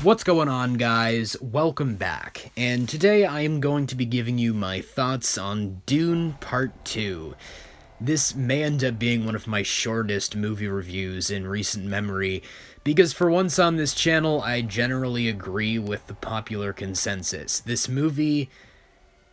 What's going on, guys? Welcome back, and today I am going to be giving you my thoughts on Dune Part 2. This may end up being one of my shortest movie reviews in recent memory, because for once on this channel, I generally agree with the popular consensus. This movie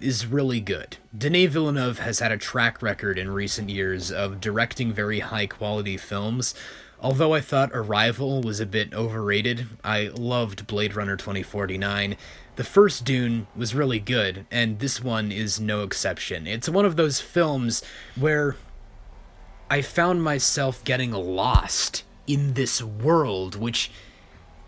is really good. Denis Villeneuve has had a track record in recent years of directing very high-quality films. Although I thought Arrival was a bit overrated, I loved Blade Runner 2049. The first Dune was really good, and this one is no exception. It's one of those films where I found myself getting lost in this world, which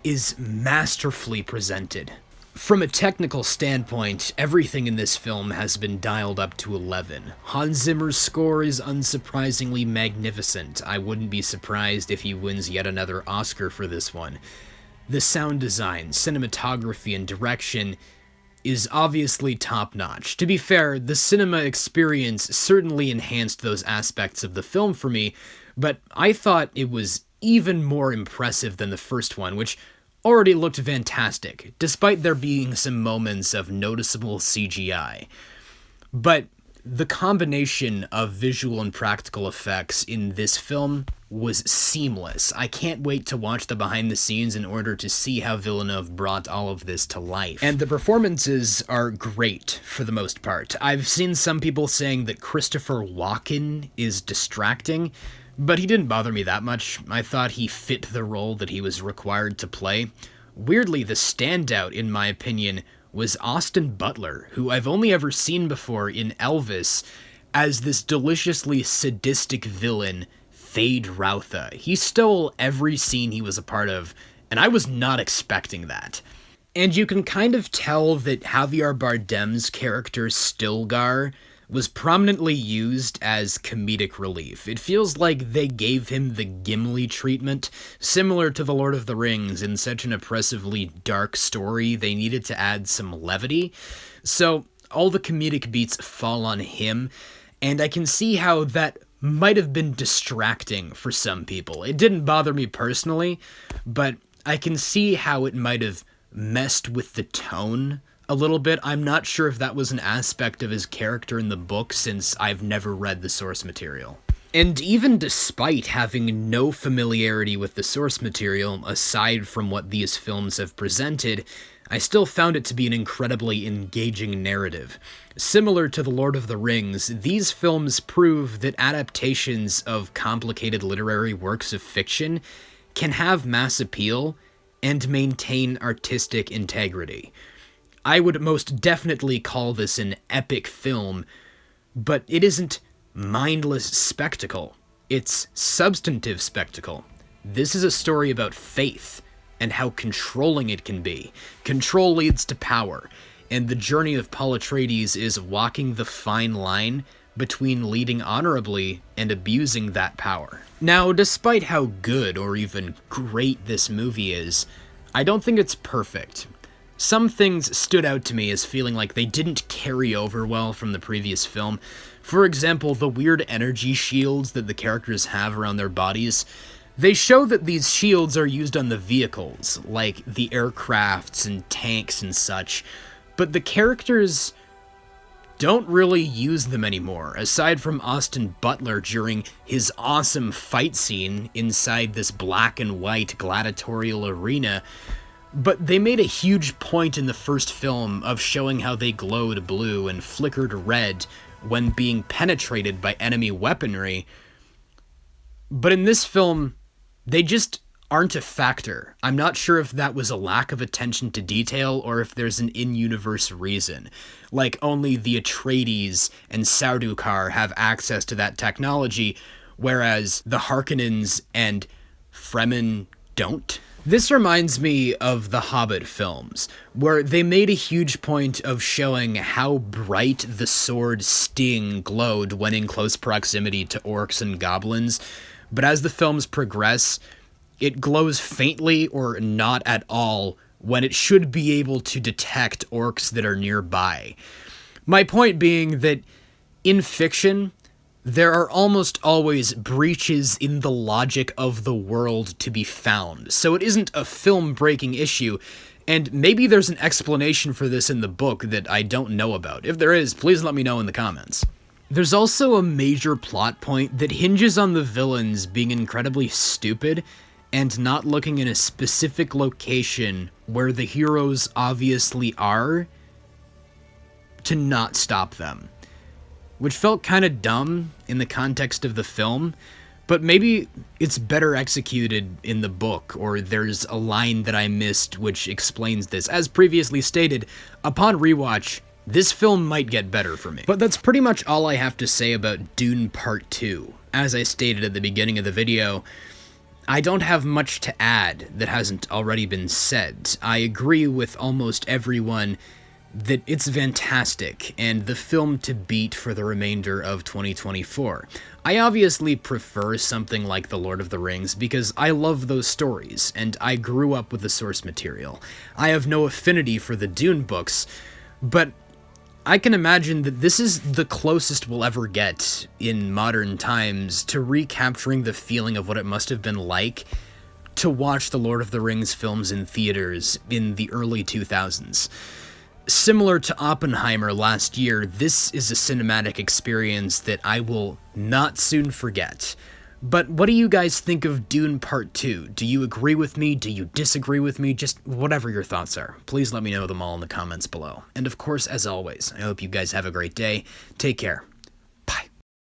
is masterfully presented. From a technical standpoint, everything in this film has been dialed up to 11. Hans Zimmer's score is unsurprisingly magnificent. I wouldn't be surprised if he wins yet another Oscar for this one. The sound design, cinematography, and direction is obviously top-notch. To be fair, the cinema experience certainly enhanced those aspects of the film for me, but I thought it was even more impressive than the first one, which already looked fantastic, despite there being some moments of noticeable CGI. But the combination of visual and practical effects in this film was seamless. I can't wait to watch the behind the scenes in order to see how Villeneuve brought all of this to life. And the performances are great for the most part. I've seen some people saying that Christopher Walken is distracting, but he didn't bother me that much. I thought he fit the role that he was required to play. Weirdly, the standout, in my opinion, was Austin Butler, who I've only ever seen before in Elvis as this deliciously sadistic villain, Thade Routha. He stole every scene he was a part of, and I was not expecting that. And you can kind of tell that Javier Bardem's character Stilgar was prominently used as comedic relief. It feels like they gave him the Gimli treatment, similar to The Lord of the Rings. In such an oppressively dark story, they needed to add some levity. So all the comedic beats fall on him, and I can see how that might have been distracting for some people. It didn't bother me personally, but I can see how it might have messed with the tone a little bit. I'm not sure if that was an aspect of his character in the book, since I've never read the source material. And even despite having no familiarity with the source material, aside from what these films have presented, I still found it to be an incredibly engaging narrative. Similar to The Lord of the Rings, these films prove that adaptations of complicated literary works of fiction can have mass appeal and maintain artistic integrity. I would most definitely call this an epic film, but it isn't mindless spectacle. It's substantive spectacle. This is a story about faith and how controlling it can be. Control leads to power, and the journey of Paul Atreides is walking the fine line between leading honorably and abusing that power. Now, despite how good or even great this movie is, I don't think it's perfect. Some things stood out to me as feeling like they didn't carry over well from the previous film. For example, the weird energy shields that the characters have around their bodies. They show that these shields are used on the vehicles, like the aircrafts and tanks and such, but the characters don't really use them anymore, aside from Austin Butler during his awesome fight scene inside this black and white gladiatorial arena. But they made a huge point in the first film of showing how they glowed blue and flickered red when being penetrated by enemy weaponry. But in this film, they just aren't a factor. I'm not sure if that was a lack of attention to detail or if there's an in-universe reason. Like, only the Atreides and Sardaukar have access to that technology, whereas the Harkonnens and Fremen don't. This reminds me of the Hobbit films, where they made a huge point of showing how bright the sword Sting glowed when in close proximity to orcs and goblins, but as the films progress, it glows faintly or not at all when it should be able to detect orcs that are nearby. My point being that in fiction, there are almost always breaches in the logic of the world to be found. So it isn't a film-breaking issue, and maybe there's an explanation for this in the book that I don't know about. If there is, please let me know in the comments. There's also a major plot point that hinges on the villains being incredibly stupid and not looking in a specific location where the heroes obviously are to not stop them. Which felt kind of dumb in the context of the film, but maybe it's better executed in the book, or there's a line that I missed which explains this. As previously stated, upon rewatch, this film might get better for me. But that's pretty much all I have to say about Dune Part 2. As I stated at the beginning of the video, I don't have much to add that hasn't already been said. I agree with almost everyone that it's fantastic, and the film to beat for the remainder of 2024. I obviously prefer something like The Lord of the Rings because I love those stories, and I grew up with the source material. I have no affinity for the Dune books, but I can imagine that this is the closest we'll ever get in modern times to recapturing the feeling of what it must have been like to watch the Lord of the Rings films in theaters in the early 2000s. Similar to Oppenheimer last year, this is a cinematic experience that I will not soon forget. But what do you guys think of Dune Part 2? Do you agree with me? Do you disagree with me? Just whatever your thoughts are. Please let me know them all in the comments below. And of course, as always, I hope you guys have a great day. Take care.